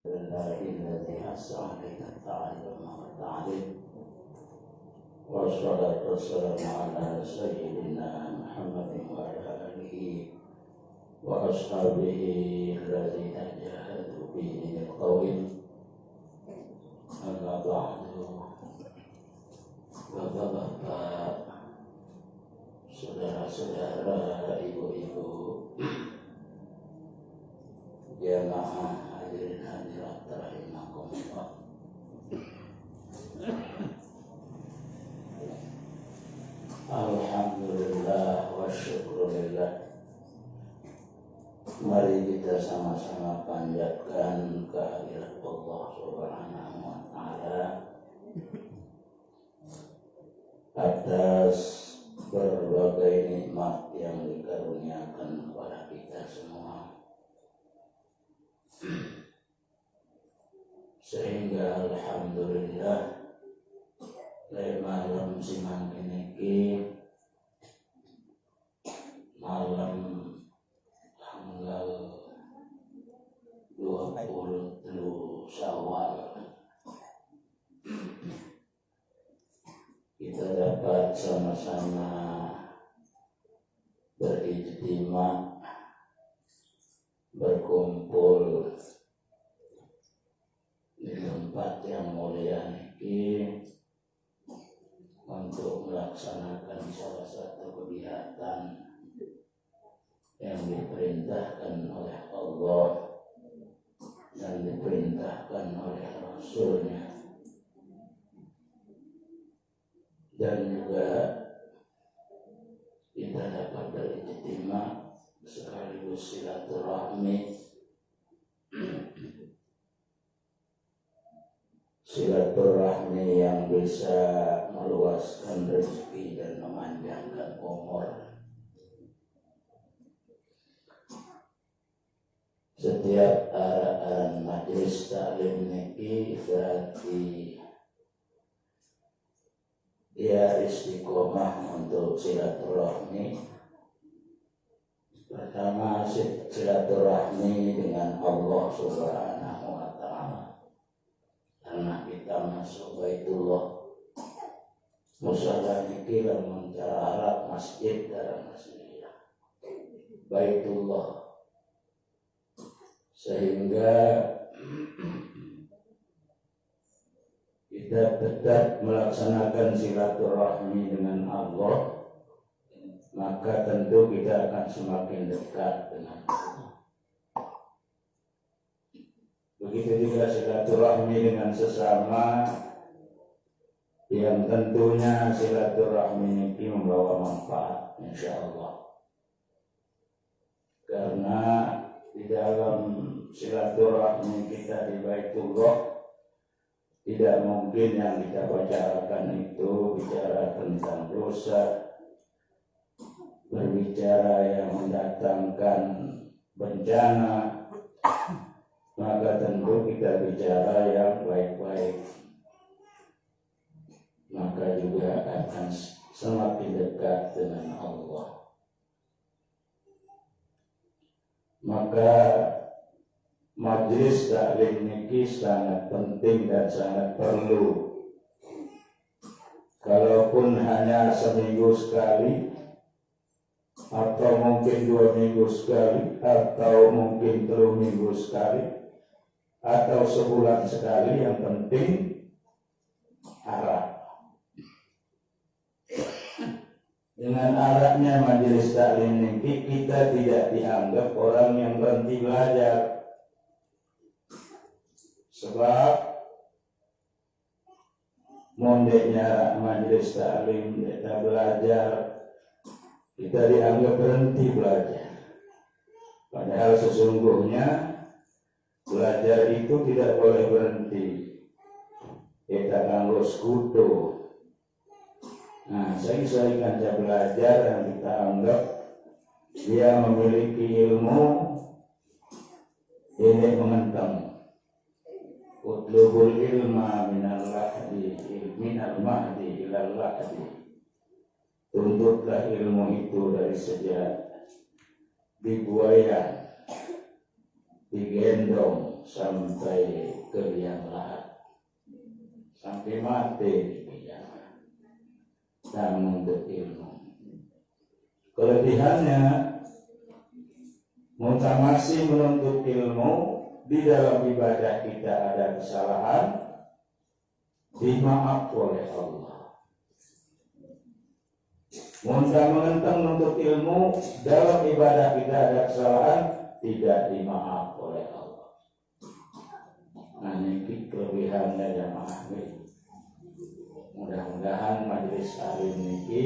لله الذي أسرع بك التعلم والتعليم والصلاة والسلام على سيدنا محمد وعلى آله وأصحابه الذين جاهدوا بدين القويم. أما بعد، bapak-bapak, saudara-saudara, ibu-ibu, jamaah hadirin hadirat rahimakumullah. Alhamdulillah wa syukrulillah. Mari kita sama-sama panjatkan kehadirat Allah Subhanahu wa ta'ala atas berbagai nikmat yang dikaruniakan kepada kita semua, sehingga alhamdulillah malam simangkin iki malam tanggal 20 Syawal kita dapat sama-sama berijtima, berkumpul di tempat yang mulia ini untuk melaksanakan salah satu kegiatan yang diperintahkan oleh Allah dan diperintahkan oleh Rasulnya, dan juga kita dapat berijtima sekaligus silaturahmi, silaturahmi yang bisa meluaskan rezeki dan memanjangkan umur. Setiap araan majelis taklim niki berarti dia istiqomah untuk silaturahmi. Pertama, silaturahmi dengan Allah Subhanahu wa ta'ala, karena kita masuk Baitullah. Musala niki lamun cara Arab masjid dalam masjid Baitullah, sehingga kita tetap melaksanakan silaturahmi dengan Allah, maka tentu kita akan semakin dekat dengan Allah. Begitu juga silaturahmi dengan sesama, yang tentunya silaturahmi ini membawa manfaat insyaallah. Karena di dalam silaturahmi kita di Baitullah tidak mungkin yang kita bicarakan itu bicara tentang dosa, berbicara yang mendatangkan bencana, maka tentu kita bicara yang baik-baik, maka juga akan semakin dekat dengan Allah. Maka majelis taklim niki sangat penting dan sangat perlu. Kalaupun hanya seminggu sekali, atau mungkin 2 minggu sekali, atau mungkin 3 minggu sekali, atau sebulan sekali, yang penting arah. Dengan arahnya majelis taklim niki, kita tidak dianggap orang yang berhenti belajar. Sebab mondeknya majelis taklim kita belajar, kita dianggap berhenti belajar. Padahal sesungguhnya belajar itu tidak boleh berhenti. Kita nganggo sekutu. Nah, sering-sering aja belajar yang kita anggap dia memiliki ilmu ini mengentam. Utlubul ilma minal mahdi ilal lahdi. Tuntutlah ilmu itu dari sejak dibuayan, digendong sampai ke liang lahat, sampai mati dan menuntut ilmu. Kelebihannya, kita masih menuntut ilmu, di dalam ibadah kita ada kesalahan, dimaaf oleh Allah. Kita menentang menuntut ilmu, dalam ibadah kita ada kesalahan, tidak dimaaf oleh Allah. Nah, ini kelebihannya jamaah. Mudah-mudahan majelis alim ini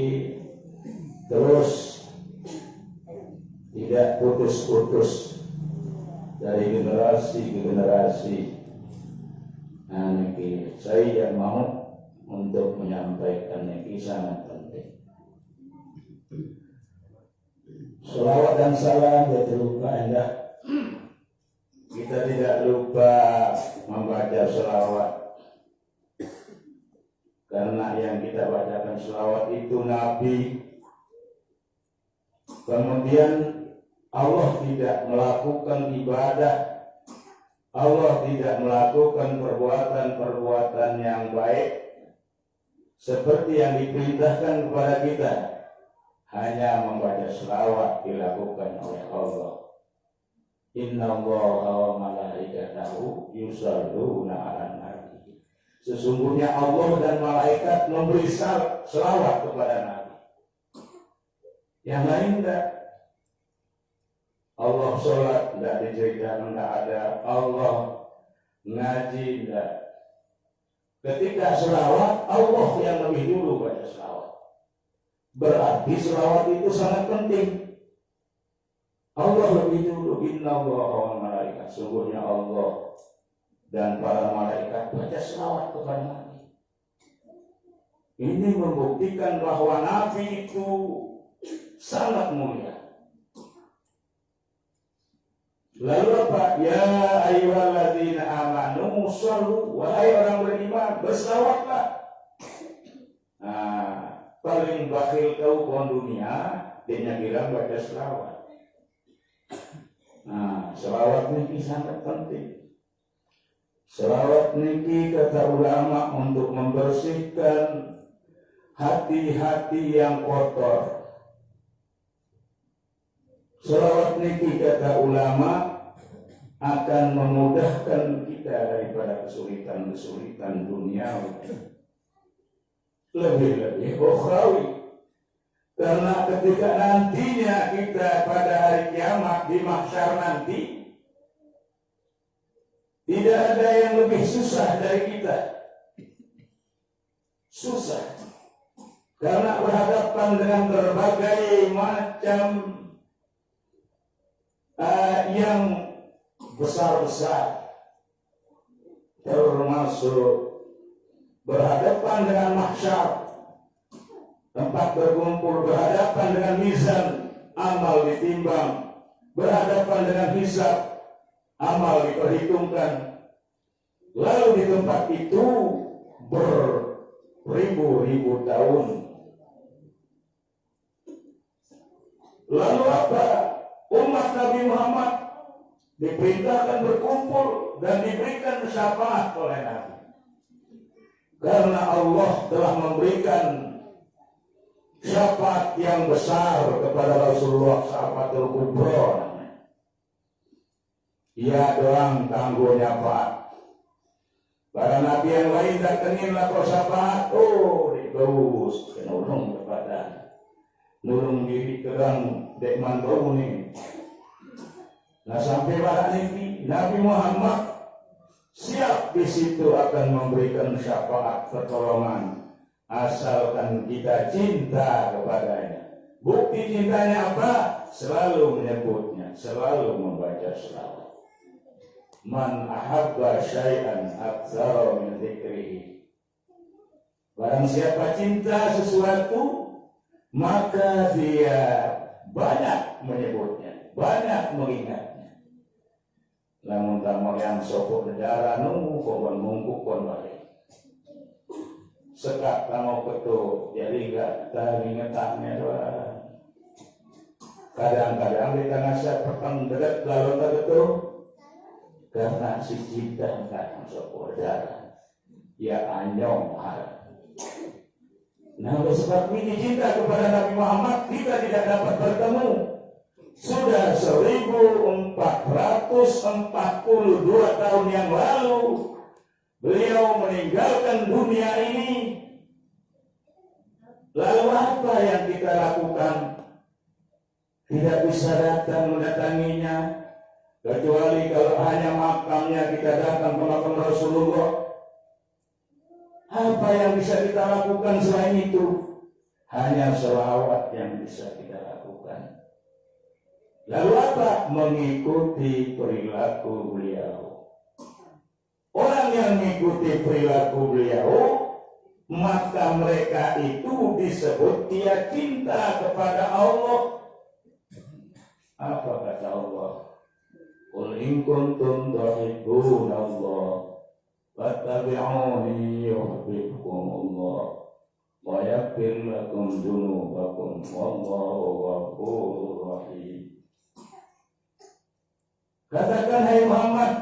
terus tidak putus-putus dari generasi ke generasi. Nah, ini saya yang mau untuk menyampaikan ini sangat penting. Selawat dan salam tidak lupa Anda. Kita tidak lupa membaca selawat. Karena yang kita bacakan selawat itu Nabi. Kemudian Allah tidak melakukan ibadah, Allah tidak melakukan perbuatan-perbuatan yang baik seperti yang diperintahkan kepada kita. Hanya membaca selawat dilakukan oleh Allah. Innallaha wa malaikatahu yusholluna 'alan nabi. Sesungguhnya Allah dan malaikat memberi selawat kepada Nabi. Yang lain enggak. Allah sholat enggak diceritakan, enggak ada. Allah ngaji enggak. Ketika selawat, Allah yang lebih dulu baca selawat. Berarti selawat itu sangat penting. Allah lebih dulu. Innallaha wa malaikat. Sungguhnya Allah dan para malaikat baca selawat kepada Nabi. Ini membuktikan bahwa Nabi itu sangat mulia. Lalu apa? Ya ayyuhalladzina amanu shollu, wahai orang beriman, berselawatlah. Nah, paling bakhil kau kon dunia, dia bilang baca selawat. Nah, selawat ini sangat penting. Selawat niki kata ulama untuk membersihkan hati-hati yang kotor. Selawat niki kata ulama akan memudahkan kita daripada kesulitan-kesulitan dunia, lebih-lebih ukhrawi. Karena ketika nantinya kita pada hari kiamat di mahsyar nanti, tidak ada yang lebih susah dari kita. Susah. Karena berhadapan dengan berbagai macam yang besar-besar. Termasuk berhadapan dengan mahsyar. Tempat berkumpul, berhadapan dengan mizan, amal ditimbang. Berhadapan dengan hisab, amal diperhitungkan. Lalu di tempat itu beribu-ribu tahun. Lalu apa? Umat Nabi Muhammad diperintahkan berkumpul dan diberikan syafaat oleh Nabi. Karena Allah telah memberikan syafaat yang besar kepada Rasulullah, syafaatul kubra. Ia doang tangguh nyafaat. Para nabi yang lain tak kenillah kau syafaat. Oh, dibaus kenulung kepada nulung diri kerang dek mandau ni. Nah, sampai pada Nabi Muhammad siap di situ akan memberikan syafaat pertolongan asalkan kita cinta kepadanya. Bukti cintanya apa? Selalu menyebutnya, selalu membaca selawat. Man ahabba syai'an aktsara min dzikrihi. Barang siapa cinta sesuatu, maka dia banyak menyebutnya, banyak mengingatnya. Lamun tamu yang sopok negara nunggu kon mungkuk kon balik. Sekak tamu ketu, jadi enggak tahu ingetannya doang. Kadang-kadang kita ngasih petang dekat lalu ketu. karena si cinta kan saudara ya anyong har. Nah, oleh sebab ini cinta kepada Nabi Muhammad kita tidak dapat bertemu. Sudah 1442 tahun yang lalu beliau meninggalkan dunia ini. Lalu apa yang kita lakukan? Tidak bisa datang mendatanginya kecuali kalau hanya makamnya kita datang ke makam Rasulullah. Apa yang bisa kita lakukan selain itu? Hanya selawat yang bisa kita lakukan. Lalu apa? Mengikuti perilaku beliau. Orang yang mengikuti perilaku beliau, maka mereka itu disebut dia cinta kepada Allah. Apa kata Allah? Qul in kuntum tuhibbuna Allah fattabi'uni yuhibbukumullah wa yaghfir lakum dzunubakum wallahu ghafurur rahim. Katakan hai Muhammad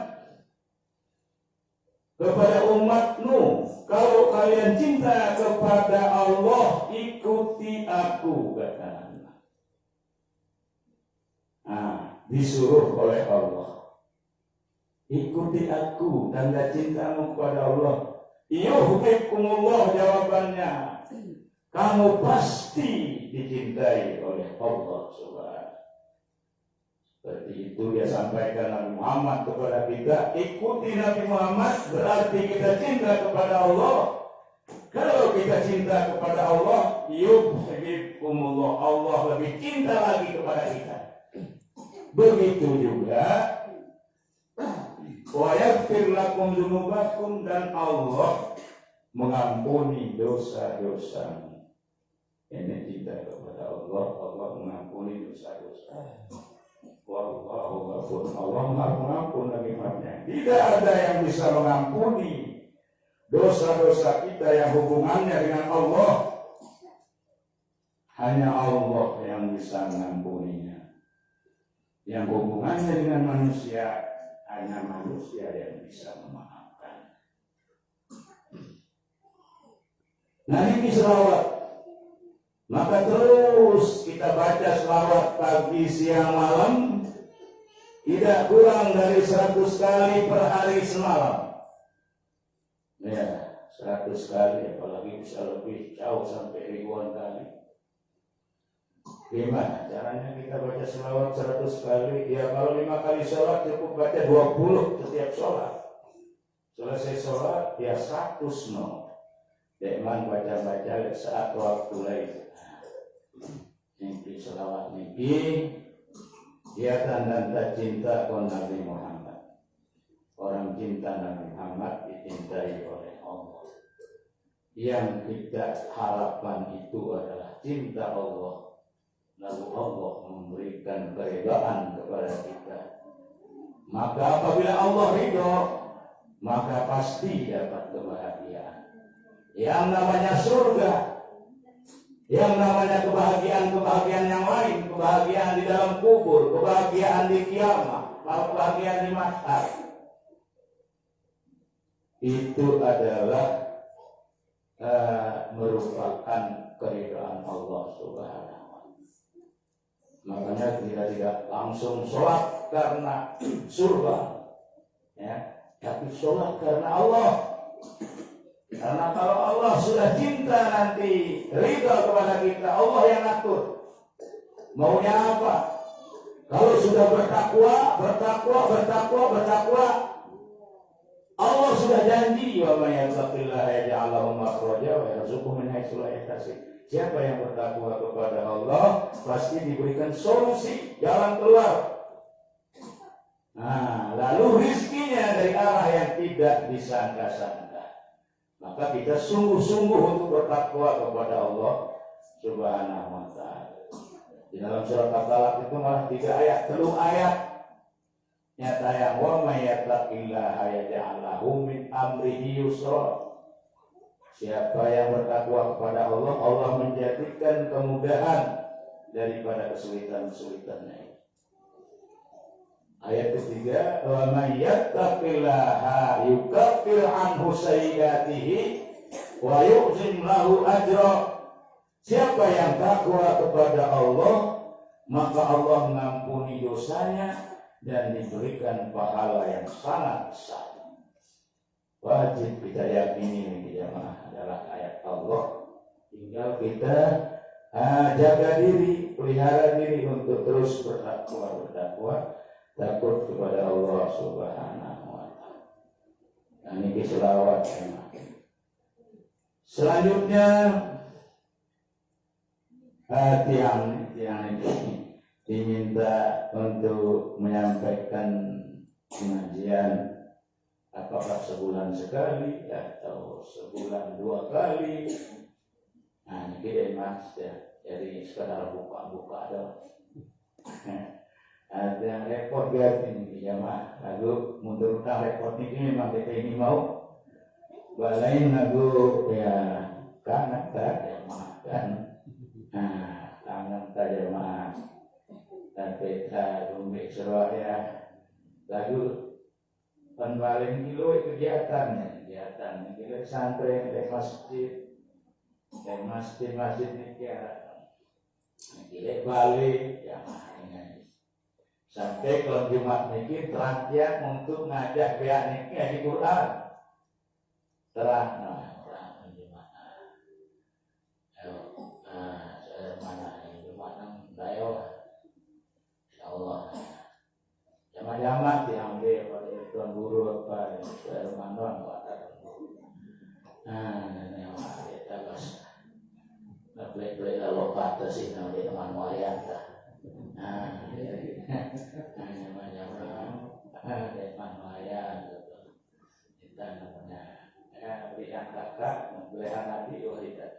kepada umatmu, kalau kalian cinta kepada Allah, ikuti aku, kata Allah. Disuruh oleh Allah, ikuti aku, tanda cintamu kepada Allah. Yuhibbukumullah, jawabannya kamu pasti dicintai oleh Allah Subhanahu. Seperti itu dia sampaikan Nabi Muhammad kepada kita. Ikuti Nabi Muhammad berarti kita cinta kepada Allah. Kalau kita cinta kepada Allah, yuhibbukumullah, Allah lebih cinta lagi kepada kita. Begitu juga wa yaghfir lakum dzunubakum, dan Allah mengampuni dosa-dosamu. Ini cinta kepada Allah, Allah mengampuni dosa-dosa. Wallahu ghafur, Allah Maha Pengampun lagi Maha. Tidak ada yang bisa mengampuni dosa-dosa kita yang hubungannya dengan Allah. Hanya Allah yang bisa mengampuninya. Yang hubungannya dengan manusia, hanya manusia yang bisa memaafkan. Nah, ini selawat. Maka terus kita baca selawat pagi, siang, malam, tidak kurang dari 100 kali per hari semalam. Ya, 100 kali, apalagi bisa lebih jauh sampai ribuan kali. Gimana caranya kita baca selawat 100 kali? Ya, kalau 5 kali sholat cukup baca 20 setiap sholat. Selesai sholat ya 100 no. Dekman baca-baca saat waktu lain. Mimpi selawat mimpi dia tanda cinta kepada Nabi Muhammad. Orang cinta Nabi Muhammad dicintai oleh Allah. Yang kita harapkan itu adalah cinta Allah. Lalu Allah memberikan keridhaan kepada kita. Maka apabila Allah ridho, maka pasti dapat kebahagiaan. Yang namanya surga, yang namanya kebahagiaan yang lain, kebahagiaan di dalam kubur, kebahagiaan di kiamat, kebahagiaan di mahsyar, itu adalah merupakan keridhaan Allah Subhanahu. Makanya kita tidak langsung sholat karena surga, ya, tapi sholat karena Allah. Karena kalau Allah sudah cinta nanti ridha kepada kita, Allah yang atur. Maunya apa? Kalau sudah bertakwa, Allah sudah janji, wa may yattaqillaha yaj'al lahu makhraja wa yarzuqhu min haitsu la yahtasib. Siapa yang bertakwa kepada Allah pasti diberikan solusi, jalan keluar. Nah, lalu rizkinya dari arah yang tidak disangka-sangka. Maka kita sungguh-sungguh untuk bertakwa kepada Allah Subhanahu wa ta'ala. Di dalam surat At-Talaq itu malah 3 ayat, 3 ayat. Nyata yang wa may yattaqillaha yaj'al lahu min amrihi yusra. Siapa yang bertakwa kepada Allah, Allah menjadikan kemudahan daripada kesulitan-kesulitannya. Ayat ketiga, wa may yattaqillaha yukaffir anhu sayyi'atihi wa yu'zim lahu ajra. Siapa yang takwa kepada Allah, maka Allah mengampuni dosanya dan diberikan pahala yang sangat besar. Wajib kita yakini ini jemaah adalah ayat Allah. Tinggal kita jaga diri, pelihara diri untuk terus bertakwa, takut kepada Allah Subhanahu wa Ta'ala. Nah, ini selawat. Selanjutnya tiang ini diminta untuk menyampaikan pengajian, apakah sebulan sekali atau sebulan 2 kali. Nah, ini dia mas ya, jadi sekedar buka-buka doang. Ada yang repot guys ini ya mah, lagu mundur tak repot ini memang kita ini mau balain lagu ya kanan tak ya mah kan. Nah, tangan saja mah, tapi tak rumit seruak ya lagu. Paling kilo kegiatan kilo santren dari masjid ini kira kilo balik ya ini sampai kalau Jumat ini terakhir untuk ngajak pihak ini ngaji Quran terang Jumat saya mana ini Jumat dayo insyaallah jamaah diambil pada tuan guru apa Ramadan pada ini kita bos beli lalu kata sih nanti teman wayang dah jamaah teman wayang kita namanya berikan kakak membelikan hati tidak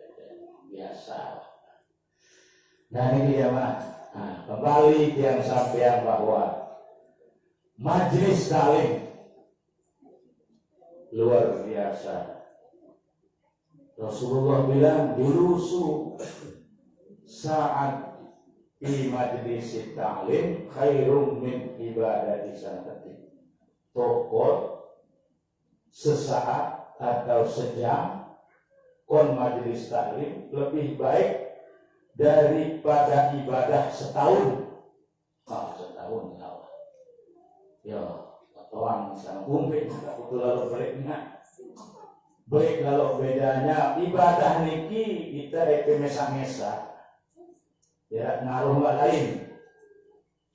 biasa. Nah ini jamaah kembali yang sampaian bahwa Majelis Taklim luar biasa. Rasulullah bilang julusu saat di Majelis Taklim khairum min ibadati sanati. Pokok sesaat atau sejam kon Majelis Taklim lebih baik daripada ibadah setahun. Setahun ya Allah. Ya, orang misalnya kumpul, aku lalu baliknya. Baik kalau bedanya ibadah niki kita mesa-mesa, ya ngaruh nggak lain.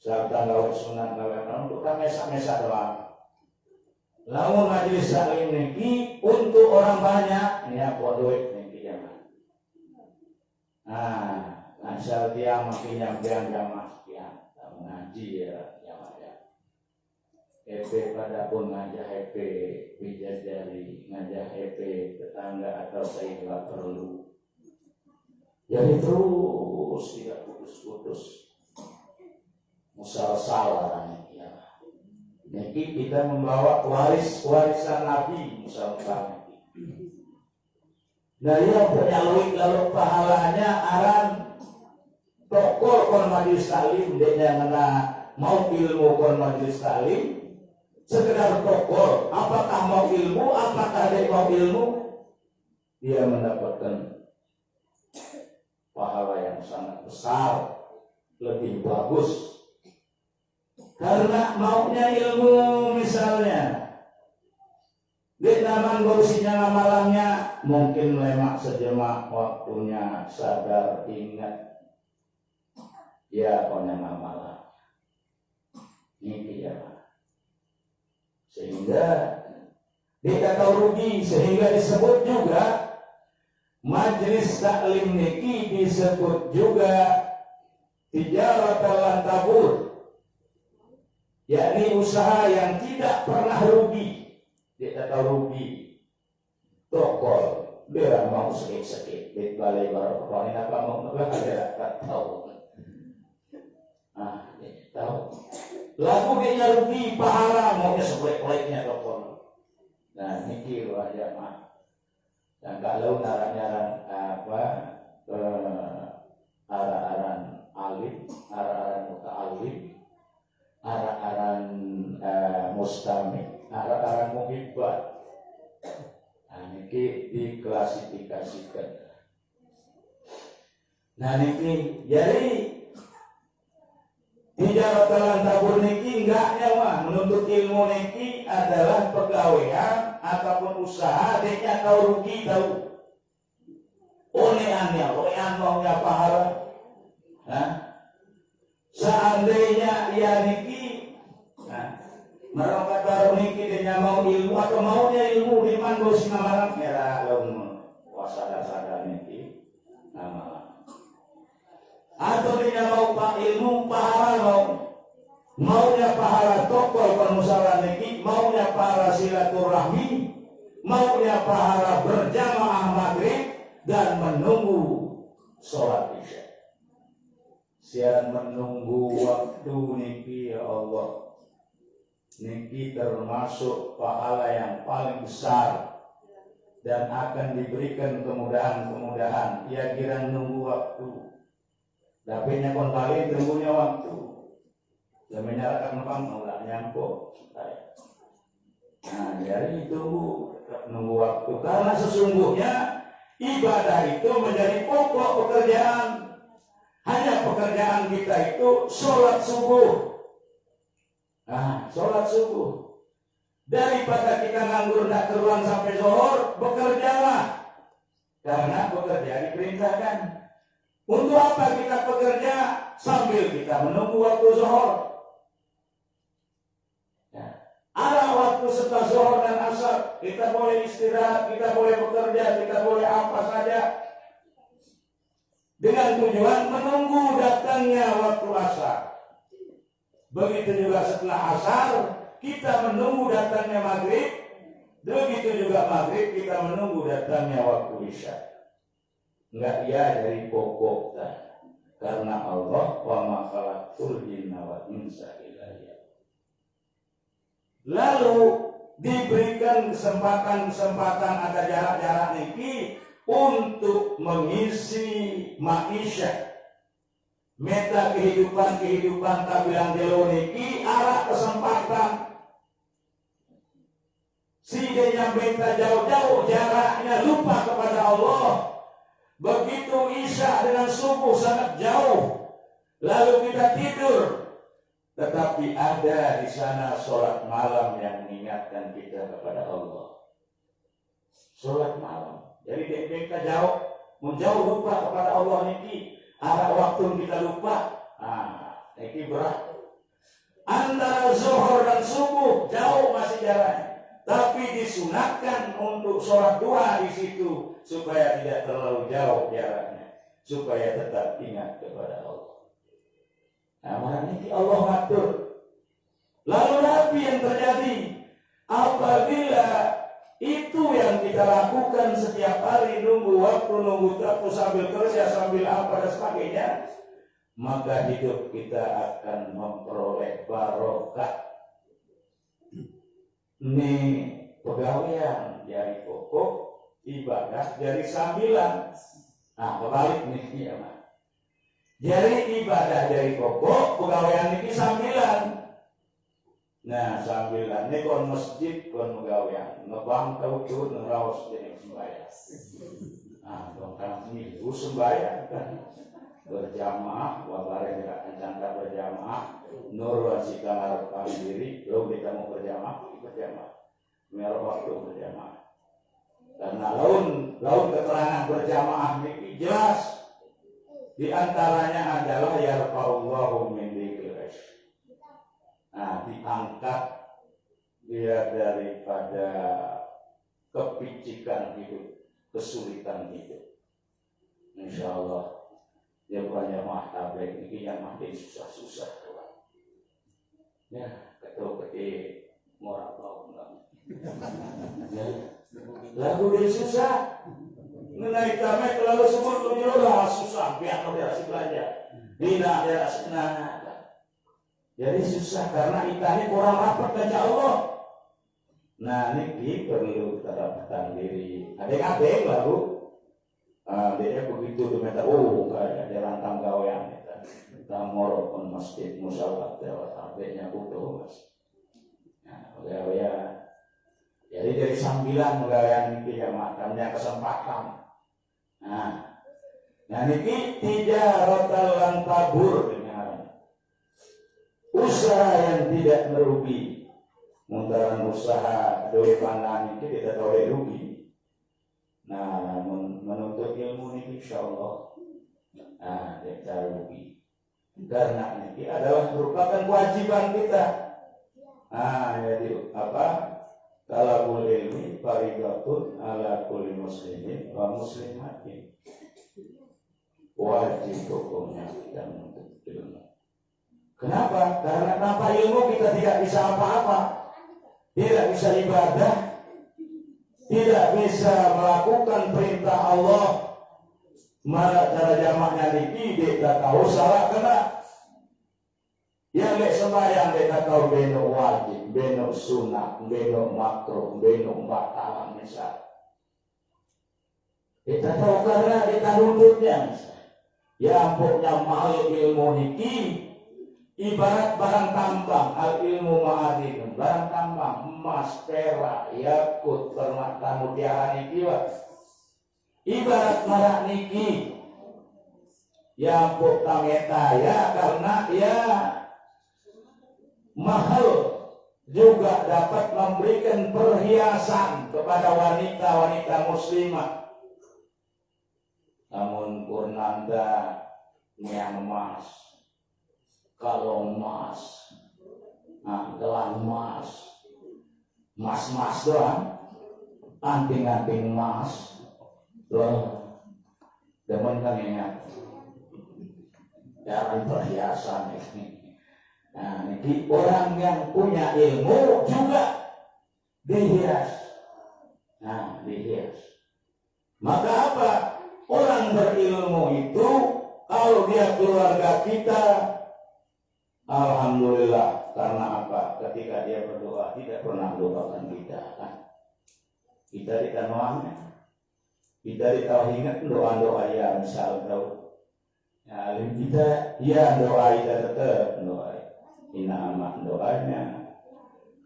Serta ngawet sunat ngawet untuk mesa-mesa doang. Lalu majelis taklim niki untuk orang banyak, ini apa duit niki jangan. Asal dia makin yang jamaah sekian, mengaji ya. EP padapun ngajak EP bidadari, ngajak EP tetangga atau saya nggak perlu. Jadi terus tidak putus-putus. Musal-salah ya. Niki kita membawa warisan Nabi musal-salah. Nah yang penyalui lalu pahalanya aran tokol kon majelis taklim dia ngena mau ilmu kon majelis taklim. Sekedar tokol, apakah mau ilmu, apakah dia mau ilmu, dia mendapatkan pahala yang sangat besar, lebih bagus. Karena maunya ilmu misalnya, di taman berusinya malamnya, mungkin lemak sejemak waktunya sadar ingat, ya pokoknya malam. Ini dia. Sehingga dia tahu rugi, sehingga disebut juga majelis taklim niki disebut juga tijaratan lan tabur, yakni usaha yang tidak pernah rugi. Dia tahu rugi tokol dia mau sedikit di balai baru kepala apa mau dia tak tahu. Dia tahu lagu dia rugi pahala maunya sebaik-baiknya tokol. Nah niki luar jamaah. Dan kalau naran-naran arah-aran alim, arah-aran muta'alim, arah-aran mustami, arah muhibbat. Nah, niki diklasifikasikan. Nah niki jadi tijaratul tabur niki enggak nyawa menuntut ilmu niki adalah pegawaian ataupun usaha deknya tahu rugi tahu oleannya maunya pahala. Nah, seandainya ia niki mereka taruh niki dia mau ilmu atau maunya ilmu di mana bos namaran era wasada niki nama atau dia mau pak ilmu pahala maunya pahala tokol permusawarah niki maunya pahala silaturahmi maunya pahala berjamaah maghrib dan menunggu sholat isya. Sian menunggu waktu niki ya Allah niki termasuk pahala yang paling besar dan akan diberikan kemudahan-kemudahan. Ia kira menunggu waktu dapetnya kon balik tunggunya waktu dan menyalakan numpang nggak nyampo. Nah jadi tunggu nunggu waktu karena sesungguhnya ibadah itu menjadi pokok pekerjaan. Hanya pekerjaan kita itu sholat subuh. Nah, sholat subuh. Daripada kita nganggur tidak keruan sampai zuhur, bekerjalah. Karena bekerja diperintahkan. Untuk apa kita bekerja sambil kita menunggu waktu zuhur? Ya. Ada waktu setelah zuhur dan asar, kita boleh istirahat, kita boleh bekerja, kita boleh apa saja. Dengan tujuan menunggu datangnya waktu asar. Begitu juga setelah asar, kita menunggu datangnya maghrib. Begitu juga maghrib, kita menunggu datangnya waktu isya. Enggak iya dari pokok. Karena Allah wa ma khalaqtul jinna wal insa illa liya'budun. Lalu diberikan kesempatan ada jarak-jarak niki untuk mengisi maisha meta kehidupan tabilang jelo niki arah kesempatan si dia meta jauh-jauh jaraknya lupa kepada Allah. Begitu isya dengan subuh sangat jauh lalu kita tidur, tetapi ada di sana sholat malam yang mengingatkan kita kepada Allah. Sholat malam. Jadi kita menjauh lupa kepada Allah niki. Ada waktu kita lupa. Niki berat. Antara zuhur dan subuh jauh masih jaraknya. Tapi disunatkan untuk sholat duha di situ supaya tidak terlalu jauh jaraknya, supaya tetap ingat kepada Allah. Nah, mana niki Allah ngatur. Lalu Nabi yang terjadi apabila itu yang kita lakukan setiap hari, nunggu waktu sambil kerja, sambil apa dan sebagainya, maka hidup kita akan memperoleh barokah. Ini pegawaian dari pokok, ibadah dari sambilan. Nah, kebalik nih ya, Mas. Jadi ibadah dari pokok, pegawaian ini sambilan. Nah, sambilan ini kon masjid, kon pegawaian, ngebang tahu tuh ngerawas jadi sembahyang. Nah, dongkang ini sembahyang kan berjamaah, wabare tidak kencangkan berjamaah, nur wasika ngarepkan diri, lalu kita mau berjamaah, merah waktu berjamaah. Karena laun keterangan berjamaah ini jelas. Di antaranya adalah yarfa'ullahu min dzikril. Nah, diangkat dia daripada kepicikan hidup, kesulitan hidup. Insyaallah dia banyak tabligh ini yang makin susah-susah tuan. Ya, ketua-ketua moral enggak. Ya. Lagu dia susah. Mengenai kami terlalu sebut lah susah biar dia asik belajar. Dina dia asik jadi susah karena kita ini kurang rapat kepada Allah. Nah ini perlu kita rapatkan diri. Adik-adik lalu dia begitu diminta enggak ada rantang gawean kita morok pun masjid musalah lewat adiknya butuh mas. Pegawai jadi dari sambilan pegawai niki jamaah tamnya kesempatan. Nah niki tijaratan lan tabur dengan usaha yang tidak merugi. Muntaran usaha doi pandan niki kita tahu rugi. Nah menuntut ilmu niki insyaallah tidak rugi. Karena ini adalah merupakan kewajiban kita. Jadi talabul ilmi fardhatun ala kulli muslimin wa muslimatin. Wajib hukumnya kita menuntut ilmu. Kenapa? Karena tanpa ilmu kita tidak bisa apa-apa, tidak bisa ibadah, tidak bisa melakukan perintah Allah. Mana cara jamaknya niki kita tahu salah kena. Yang lek sembahyang kita tahu beno wajib, beno sunnah, beno makruh, beno batalan misal. Kita tahu karena kita nuntutnya misal. Ya pokoknya mahal ilmu niki ibarat barang tambang, al ilmu ma'adin, barang tambang, emas, perak, yakut, permata, mutiara niki ibarat marak niki yang pokoknya tameta ya karena ya mahal juga dapat memberikan perhiasan kepada wanita-wanita muslimah. Namun purnanda yang emas, kalung emas, gelang emas, emas doang, anting-anting emas, loh, demen kan ingat, jangan perhiasan ini. Nah, ini orang yang punya ilmu juga dihias. Dihias. Maka apa? Orang berilmu itu kalau dia keluarga kita, alhamdulillah. Karena apa? Ketika dia berdoa tidak pernah lupakan kita. Kita ditanamnya, kita ditahu ingat doa-doa ya misal tahu. Ya, kita ya doa kita tetap doa. Ina amat doanya,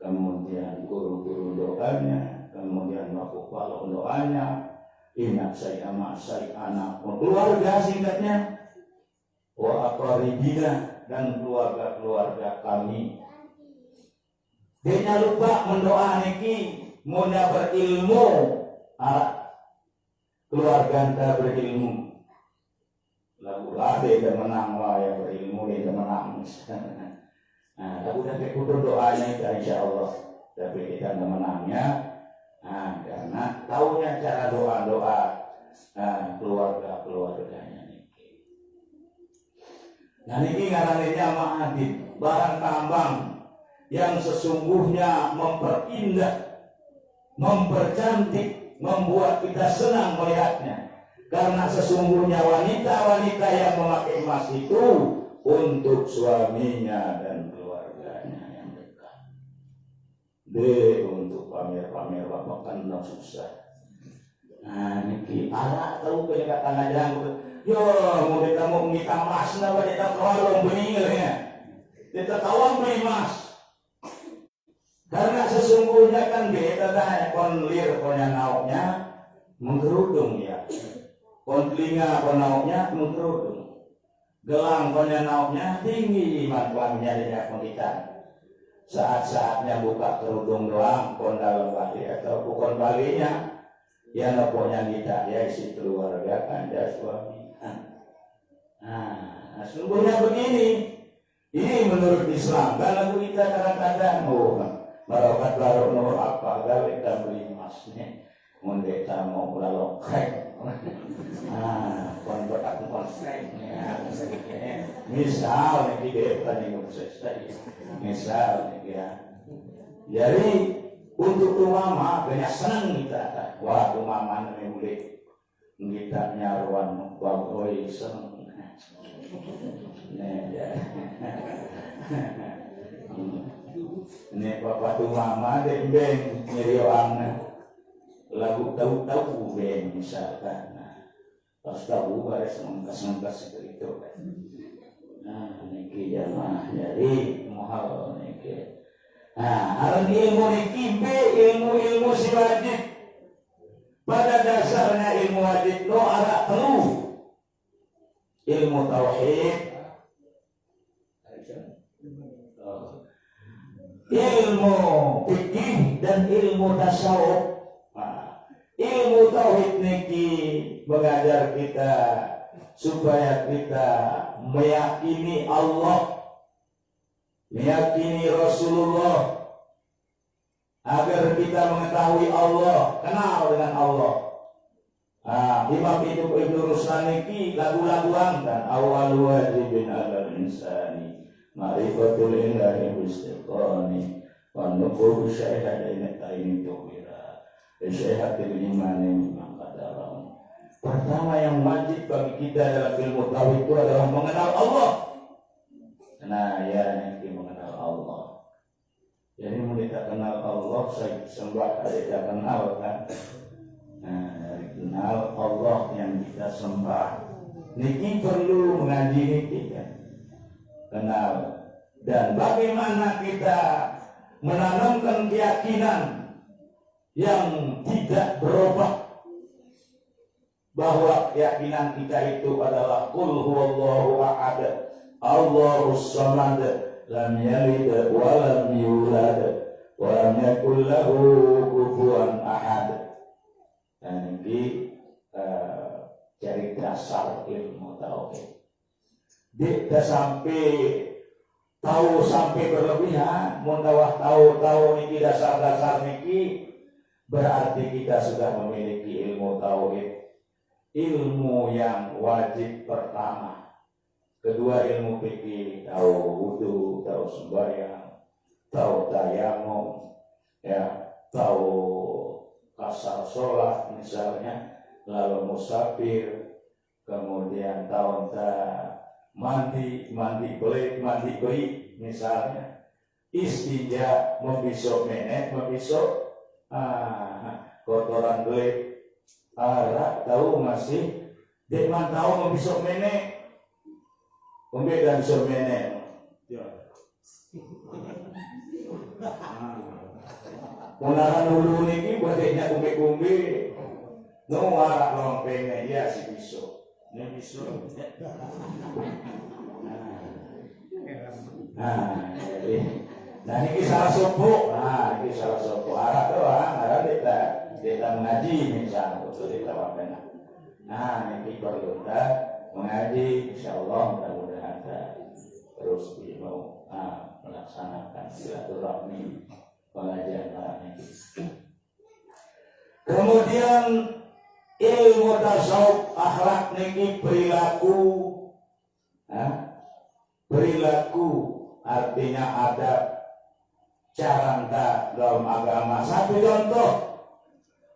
kemudian guru-guru doanya, kemudian makhluk balok doanya, ina saya amat saya anak keluarga singkatnya, wa aqrabina dan keluarga-keluarga kami. Dia lupa mendoa niki, munya berilmu, keluarga anda berilmu. Lagu lade dan menang ya berilmu dia menang. Tapi udah kudu doanya insya Allah. Tapi kita menangnya, karena tahunya cara doa keluarganya niki. Nah niki ngarannya ma'adin, barang tambang yang sesungguhnya memperindah, mempercantik, membuat kita senang melihatnya. Karena sesungguhnya wanita-wanita yang memakai emas itu untuk suaminya dan keluarganya yang dekat. Untuk pamer-pamer bapak kan susah. Nah, niki anak tahu kedekatan aja. Yo, mau kita mau ngita emas, napa kita kawal beningnya. Kita kawal beli emas. Karena sesungguhnya kan kita tanya konlir punya nauknya mengkerudung ya. Kontelinga nauknya mengkerudung. Gelang punya nauknya tinggi manfaatnya dia pengitan. Saat-saatnya buka kerudung doang kon dalam bali atau bukan balinya ya noponya kita ya isi keluarga anda suami. Sungguhnya begini. Ini menurut Islam. Kalau kita kadang-kadang barokat baru nomor apa gawe kita beli emasnya. Mundeta mau lalu krek. Kontak konstrek. Misal nih dia tadi misal nih ya. Jadi untuk mama banyak senang kita. Wah mama nih boleh kita nyaruan bagoi senang. Nih ya. Nih papa tuh mama dembeng nyerioang lagu tahu beng misalkan. Pas tahu baris ngengkas itu kan. Niki jamaah jadi mahal niki. Aran ilmu niki ilmu si wajib. Pada dasarnya ilmu wajib no ada telu. Ilmu tauhid, ilmu fikih dan ilmu tasawuf. Ilmu tauhid niki mengajar kita supaya kita meyakini Allah, meyakini Rasulullah, agar kita mengetahui Allah, kenal dengan Allah. Imam Ibnu Ruslan niki lagu-lagu angkan awal wajibin alal insani ma'rifatul ilahi bistiqani wa nuqul syahadain ta'ini tuwira syahadatul imani memang kadalam. Pertama yang wajib bagi kita dalam ilmu tauhid itu adalah mengenal Allah. Nah ya nanti mengenal Allah. Jadi mau kita kenal Allah, saya sembah kita kenal kan. Nah, kenal Allah yang kita sembah. Niki perlu mengaji niki kan. Kenal. Dan bagaimana kita menanamkan keyakinan yang tidak berubah bahwa keyakinan kita itu adalah qul huwallahu ahad, Allahus samad, lam yalid wa lam yulad wa lam yakul lahu kufuwan ahad. Dan ini cari dasar ilmu tauhid. Tidak sampai tahu sampai berlebihan, mundawah tahu niki dasar-dasar niki berarti kita sudah memiliki ilmu tauhid. Ilmu yang wajib pertama. Kedua ilmu fikih, tahu wudu, tahu sembahyang, tahu tayamum, ya, tahu kasar sholat misalnya, lalu musafir, kemudian tahu mandi belit, mandi belit misalnya, istinja, membisuk menek, membisuk kotoran belit, tahu masih, dekman tahu membisuk menek. Umbe dan somene. Munahan dulu niki badeknya kumbe-kumbe. No warak lompene ya si biso. Ne biso. Nah niki salah sopo. Nah niki salah sopo. Arah doang, arah kita mengaji misalnya untuk kita wapena. Nah niki perlu mengaji, insyaallah mudah-mudahan terus mau melaksanakan silaturahmi pengajian malam ini. Kemudian ilmu tasawuf akhlak niki perilaku, perilaku artinya adab, caranta dalam agama. Satu contoh,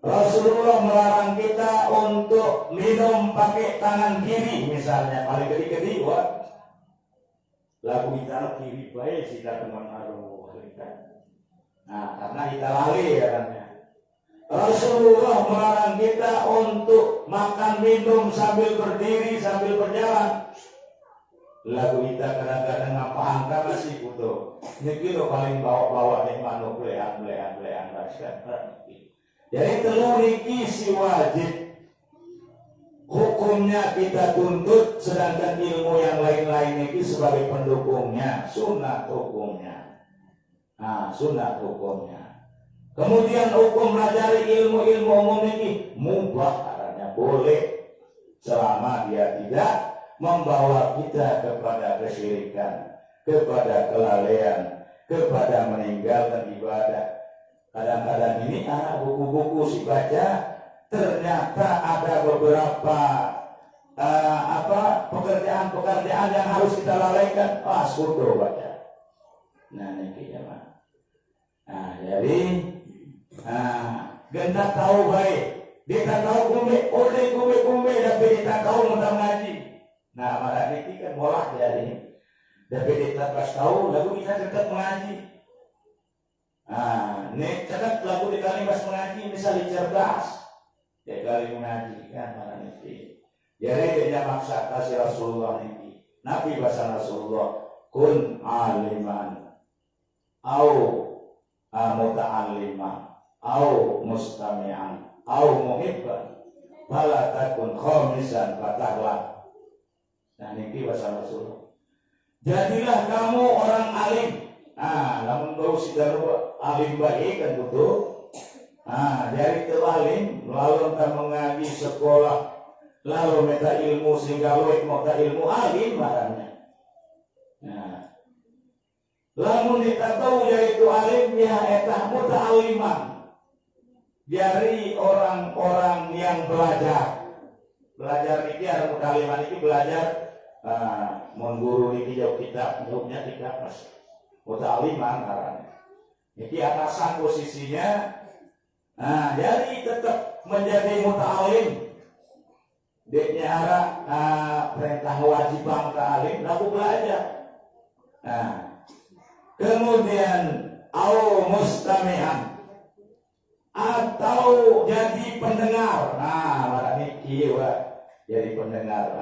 Rasulullah melarang kita untuk minum pakai tangan kiri misalnya, paling gede-gede wah. Lagu kita kiri baik kita teman aduh kita. Nah, karena kita lali katanya. Rasulullah melarang kita untuk makan minum sambil berdiri, sambil berjalan. Lagu kita kadang-kadang ngapaan masih butuh. Niki lo paling bawa-bawa nih manu belean raskan. Jadi telur niki si wajib, hukumnya kita tuntut, sedangkan ilmu yang lain-lain niki sebagai pendukungnya, sunat hukumnya. Nah, sunat hukumnya. Kemudian hukum pelajari ilmu-ilmu umum niki mubah, caranya boleh selama dia tidak membawa kita kepada kesyirikan, kepada kelalaian, kepada meninggalkan ibadah. Kadang-kadang ini buku-buku si baca ternyata ada beberapa pekerjaan yang harus kita lalaikan. Sudah baca. Nah ini ya Pak. Nah jadi gendak tahu baik. Kita tahu kumbe tapi kita tahu mudah ngaji. Nah malah ini kan bolah jadi. Tapi kita pas tahu lalu kita tetap mengaji. Ini catat lagu dikali pas mengaji misalnya cerdas, dikali mengaji kan mana nih? Jadi dia maksa kasih Rasulullah ini, Nabi bahasa Rasulullah kun aliman, au muta'alliman au mustami'an au muhibban fala takun khamisan fatahlah. Nah niki bahasa Rasul. Jadilah kamu orang alim. Namun tahu si alim baik kan betul. Dari itu alim lalu kita mengaji sekolah lalu minta ilmu sehingga luwih minta ilmu alim barangnya. Lamun kita tahu yaitu alimnya etah muta'alliman dari orang-orang yang belajar niki ada muta'alliman niki belajar mun guru niki jauh kitab jauhnya kitab mas muta'alliman karena niki atasan posisinya jadi tetap menjadi muta'allim deknya arah perintah kewajiban ta'alim lalu belajar. Kemudian au mustami'an atau jadi pendengar. Marane kieu jadi pendengar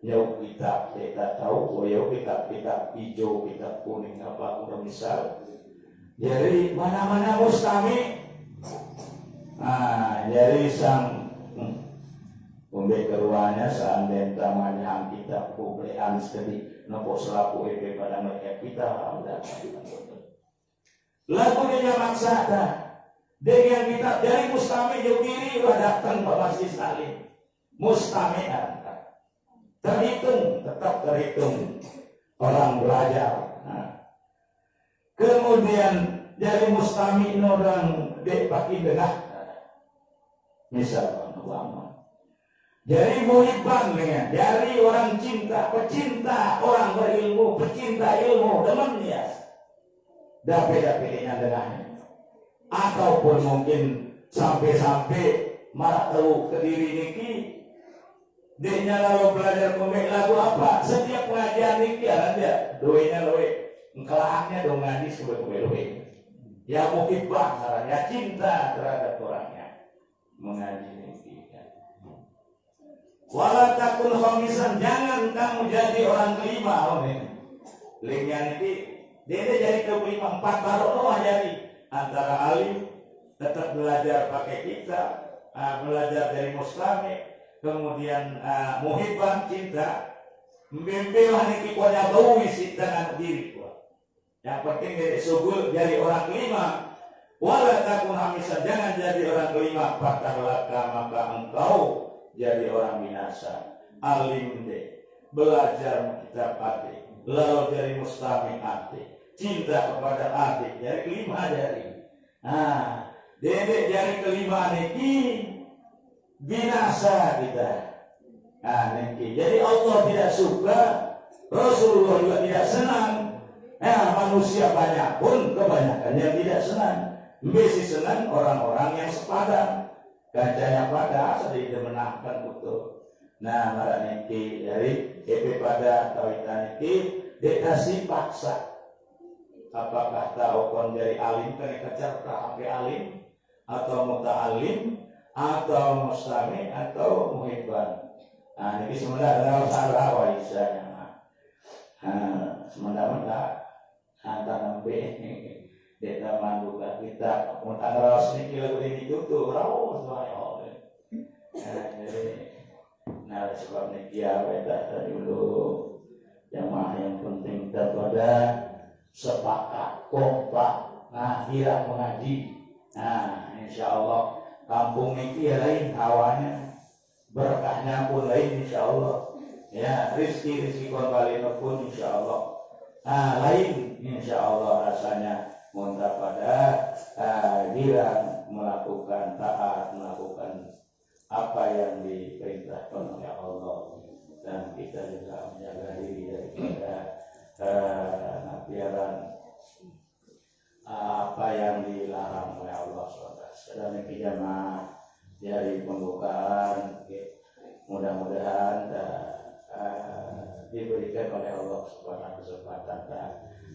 jauh kitab kita tahu jauh kitab hijau kitab kuning apa kurang misal. Jadi mana-mana mustami. Jadi sang umbe keruanya seandainya tamanya kitab publikan sedih nopo selaku EP pada mereka kita ada lagu dia maksada dengan kita dari mustami jauh kiri datang ke masjid salim mustami'an tetap terhitung orang belajar. Kemudian dari mustami orang dek pakai dengar misal ulama. Jadi muhibban dengan dari orang cinta, pecinta orang berilmu, pecinta ilmu, temannya. Dapat-dapatnya dengannya. Ataupun mungkin sampai marak tahu ke diri niki. Dia lalu belajar komik lagu apa? Setiap pengajian niki ada doanya loe, engkelahannya dong ngaji sebagai loe. Ya muhibban caranya cinta terhadap orangnya mengaji niki. Wala takun khamisan, jangan kamu jadi orang kelima. Linknya nanti dia jadi kelima 4 baru jadi antara alim tetap belajar pakai kitab, belajar dari mustami, kemudian muhibban cinta, membimbinglah niki kuanya bau isi dengan diri gua. Yang penting dari sugul jadi orang kelima. Wala takun khamisan, jangan jadi orang kelima. Fatahlah maka engkau jadi orang binasa. Alim deh, belajar kitab adik, lalu dari mustami adik, cinta kepada adik, jadi kelima dari. Dedek jadi kelima niki binasa kita. Niki. Jadi Allah tidak suka, Rasulullah juga tidak senang. Manusia banyak pun kebanyakan yang tidak senang. Besi senang orang-orang yang sepadan. Gajahnya pada sedih menangkan betul. Nah, marah niki dari EP pada kawitan niki dikasih paksa. Apakah tahu kon dari alim kena kejar sampai alim atau muta'alim atau mustami atau muhibban. Niki sebenarnya salah waisanya. Sebenarnya antara B di taman buka kita muntah raus niki lagu ini tutup raus banyak. Jadi sebab niki awet dulu jamaah yang penting daripada sepakat kompak kira mengaji. Insya Allah kampung niki lain hawanya, berkahnya pun lain insya Allah. Ya rizki kembali pun insya Allah lain insya Allah rasanya. Muntah pada girang melakukan taat, melakukan apa yang diperintahkan oleh Allah, dan kita juga menjaga diri daripada nafiaran apa yang dilarang oleh Allah SWT. Dan jamaah dari pembukaan, mudah-mudahan diberikan oleh Allah SWT kesempatan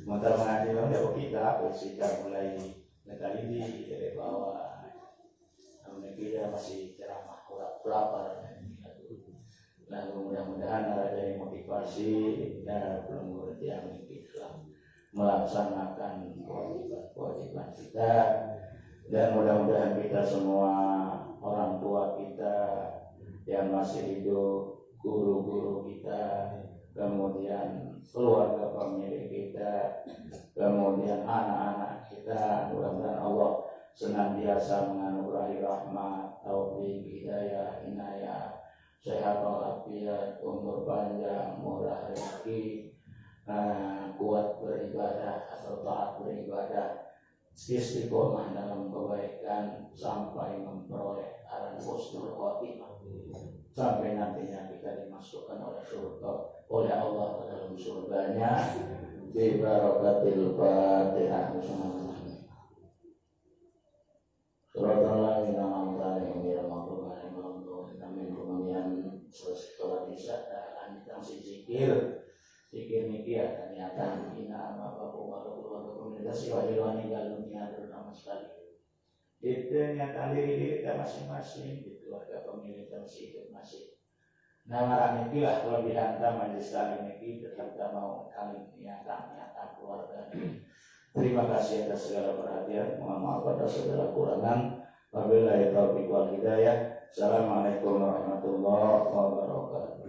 muntah mengaji oleh kita bersikap mulai kali ini dari bawah. Namun kita masih ceramah kurang-kurang. Lalu mudah-mudahan ada motivasi dan belum mengerti yang Islam. melaksanakan kewajiban kita, dan mudah-mudahan kita semua, orang tua kita yang masih hidup, guru-guru kita, kemudian keluarga pemilik kita, kemudian anak-anak kita, mudah-mudahan Allah senantiasa menganugerahi rahmat, taufik, hidayah, inayah, sehat walafiat, umur panjang, murah rezeki, kuat beribadah atau taat beribadah, istiqomah dalam kebaikan sampai memperoleh husnul khotimah, sampai nantinya kita dimasukkan oleh Allah ke dalam surganya bi barakatil Fatihah. Suratul ladzina an'amta 'alaihim ghairil maghdubi 'alaihim waladdallin. Kemudian setelah bisa lanjutkan si zikir niki ada niatan bina apa keluarga komunitas wajibani galunya terutama sekali. Itu niatan diri kita masing-masing di keluarga pemilik masih hidup masih. Nah marah niki lah kalau dihantar majelis kali niki tetap kita mau kali niatan keluarga ini. Terima kasih atas segala perhatian. Mohon maaf atas segala kurangan. Wabillahi taufiq wal hidayah. Assalamualaikum warahmatullahi wabarakatuh.